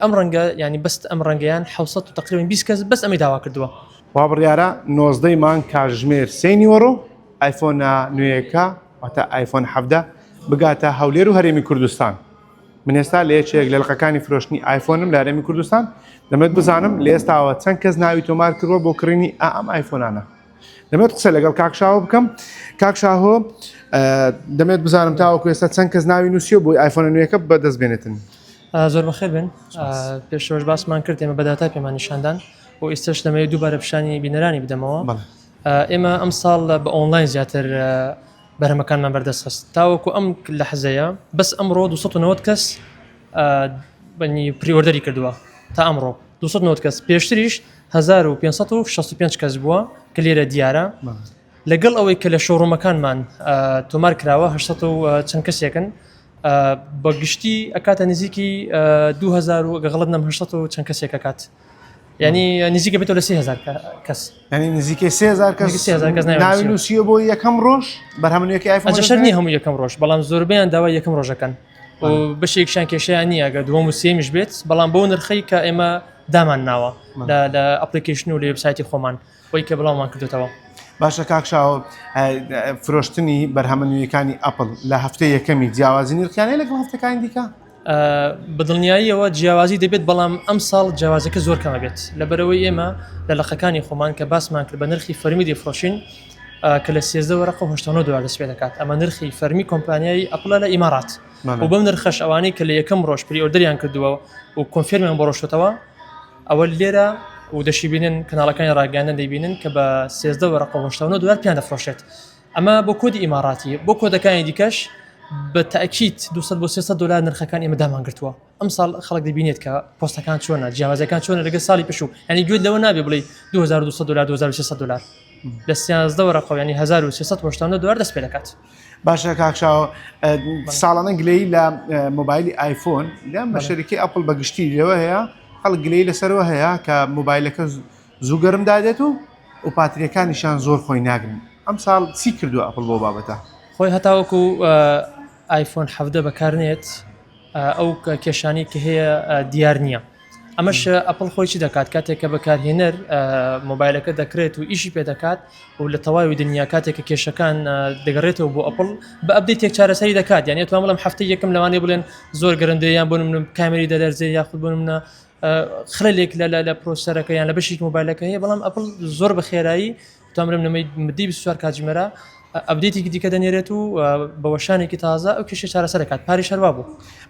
ئەم ڕەنگە ینی بەست ئەم ڕەنگەیان حوسەت و تقریبا 20 کەس بەس ئەمەی داوا کردووە. وا بڕیارە 19 مان کاتژمێر 3 نیوەڕۆ ئایفۆنە نوێیەکە واتە ئایفۆن 17 بگاتە هەولێر و هەرێمی کوردستان. من ئێستا لە یەکێک لە لقەکانی فرۆشتنی ئایفۆنم لە هەرێمی کوردستان دەمێت بزانم لە ئێستاوە چەند کەس ناوی تۆمار کردووە بۆ کڕینی ئەم ئایفۆنانە. دەمێت قسە لەگەڵ کاکشاوە بکەم. کاکشاهۆ دەمێت بزانم تاوەکو ئێستا چەند کەس ناوی نووسیوە بۆی ئایفۆنە نوێیەکە بەدەست بێنێتن. زۆر بەخێر بن. پێشەوەش باسمان کرد ئێمە بەداتا پێمان نیشاندان و ئێستش دەمەوێت دووبارە پیشانی بینەرانی بدەمەوە. ئێمە ئەم ساڵ بە ئۆنلاین زیاتر بەرهەمەکانمان بەردەست خست. تاوەکو ئەم لە حەزەیە بەس ئەمڕۆ 290 کەس بەنی پریۆردەری کردووە تا ئەمڕۆ 290 کەس پێشتریش 1565 کەس بووە کە لێرە دیارە لەگەڵ ئەوەی کە لە شۆڕۆمەکانمان تۆمار کراوە 800 چەند کەسێکن بە گشتی ئەکاتە نزیکی 2000 گەڵت نەم 800 چەند کەسێک ئەکات. ینی نزیکە بێتەوە لە 3000 کەس. ینی نزیکەی 3000 کەس ناوی نووسیوە بۆ یەکەم ڕۆژ بەرهەمنوێکی ئایفۆن. ئەجە شەر نیە هەموو یەکەم ڕۆژ بەڵام زۆربەیان داوای یەکەم ڕۆژەکەن و بەشێکشان کێشەیان نییە ئەگە دووەم و سێمیش بێت بەڵام بۆ نرخەی کە ئێمە دامان ناوە لە ئەپلیکیشن و لە وێبسایتی خۆمان بۆی کە بڵاومان کردوتەوە. باشە کاکشاوە فرۆشتنی بەرهەمنوێیەکانی ئەپڵ لە هەفتەی یەکەمی جیاوازی نرخیانەیە لەگەڵ هەفتەکانی دیکە؟ بەدڵنیاییەوە جیاوازی دەبێت بەڵام ئەم ساڵ جیاوازەکە زۆر کەمە بێت لەبەرەوەی ئێمە لە لەقەکانی خۆمان کە باسمان کرد بە نرخی فەرمی دەفرۆشین کە لە 13 وەرەقە 89 دلار دەست پێ دەکات. ئەمە نرخی فەرمی کۆمپانیای ئەپڵە لە ئیمارات و بەم نرخەش ئەوانەی کە لە یەکەم ڕۆژ پریۆردەریان کردووە و کۆنفێرمیان بۆ ڕۆشتەوە ئەوە لێرە و دەشی بینن کەناڵەکانی ڕاگەاندن دەیبینن کە بە 13 وەرەقە 89 دلار پیان دەفرۆشێت. ئەمە بۆ کۆدی ئیماراتی بۆ کۆدەکانی دیکەش بە تاکید 200 بۆ 300 دلار نرخەکان ئێمە دامان گرتووە. ئەم ساڵ خەڵک دەبینێت کە پۆستەکان چۆنە جیاوازەکان چۆنە لەگەڵ ساڵی پێشوو ینی گوێت لەوە نابێ بڵێ 2200 دلار 2300 دلار لە 13 وەرەقە ینی 1389 دلار دەست پێ دەکات. باشە کاکشاوە ساڵانە گلەی لە مۆبایلی ئایفۆن لەم بە شەریکی ئەپڵ بەگشتی لەوە هەیە خەڵک گلەی لەسەرەوە هەیە کە مۆبایلەکە زوو گەرم دادێت و پاتریەکانیشان زۆر خۆی ناگرن. ئەم ساڵ چی کردووە ئەپڵ بۆ بابەتە؟ خۆی هەتاوەکو ئایفۆن 17 بەکارنێت ئەو کێشانی کە هەیە دیار نییە. ئەمەش ئەپڵ خۆی چی دەکات کاتێک کە بەکارهێنەر مۆبایلەکە دەکرێت و ئیشی پێ دەکات و لە تەواوی دنیا کاتێک کە کێشەکان دەگەڕێتەوە بۆ ئەپڵ بە ئەپدەیتێک چارەسەری دەکات. یعنی توانم بڵێم هەفتەی یەکەم لەوانەیە بڵێن زۆر گەرەندەیان بۆ من کامێری دەدەرزێ یاخود بۆ منە خللێک لە پرۆسەرەکە یان لە بەشێک مۆبایلەکە هەیە بەڵام ئەپڵ زۆر بە خێرایی توانم نەمەی مدی 24 کاتژمێرە ئەپدەیتێکی دیکە دەنێرێت و بەوەشانێکی تازە ئەو کێشە چارەسەر دەکات پاریش هەروە بوو.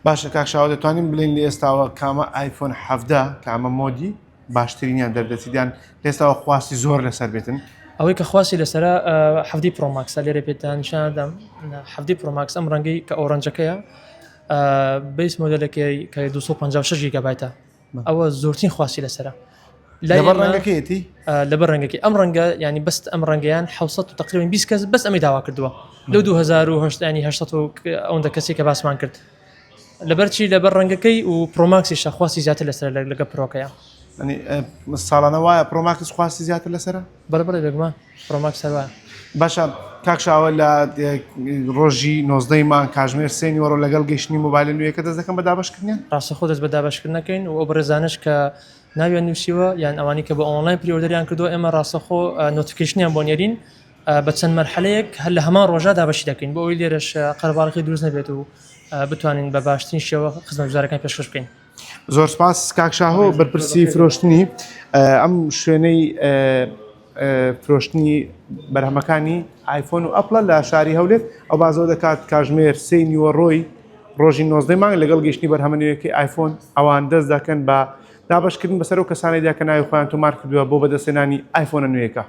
باشە کاکشاوە دەتوانین بڵین لە ئێستاوە کامە ئایفۆن 17 کامە مۆدی باشترینیان دەردەچیدان لێستاوە خواستی زۆر لەسەر بێتن ئەوەی کە خواستی لەسەرە 17 پرۆماکسە لێرە پێتان نیشاندەم 17 پرۆماکس ئەم ڕەنگەی کە ئۆڕەنجەکەیە بیس مۆدلەکەی کە 256 گیگابایتە ئەوە زۆرترین خواستی لەسەرە لەبەر ڕەنگەکەیەتی لەبەر ڕەنگەکەی ئەم ڕەنگە ینی بەست ئەم ڕەنگەیان 700 تقریبا 20 کەس بەس ئەمەی داوا کردووە لەو 2008 ینی 800 ئەوەندە کەسێک کە باسمان کرد لەبەرچی لەبەر ڕەنگەکەی و پرۆماکسیش خواستی زیاتر لەسەر لەگە پرۆکەیە. ساڵانە وایە پرۆماکس خواستی زیاتر لەسەرە؟ بەڵێ بێگومان پرۆماکس هەروە. باشە کاکشاوە لە ڕۆژی 19 مان کاتژمێر 3 نیوەڕۆ لەگەڵ گەیشتنی مۆبایلە نوێیەکە دەست دەکەم بە دابەشکردنیان؟ ڕاستەخۆ دەست بە دابەشکردنەکەین و ئەو بەڕێزانش کە ناویان نووسیوە یان ئەوانی کە بە ئۆنلاین پریۆردەریان کردووە ئێمە ڕاستەخۆ نۆتیفیکیشنیان بۆ نێرین بە چەند مەرحەلەیەک هەر لە هەمان ڕۆژە دابەشی دەکەین بۆ ئەوی لێرەش قەرەباڵغی دروست نەبێت و بتوانین بە باشترین شێوە خزمەتگوزارەکان پێشکەش بکەین. زۆر سپاس کاکشاهۆ بەرپرسی فرۆشتنی ئەم شوێنەی فرۆشتنی بەرهەمەکانی ئایفۆن و ئەپڵە لە شاری هەولێر ئەو بازەوە دەکات کاتژمێر 3 نیوەڕۆی ڕۆژی 19 مانگ لەگەڵ گەیشتنی بەرهەمەنوێیەکەی ئایفۆن ئەوان دەست دەکەن بە دابەشکردن بەسەر و کەسانێکدا کە ناوی خۆیان تۆمار کردووە بۆ بەدەستێنانی ئایفۆنە نوێیەکە.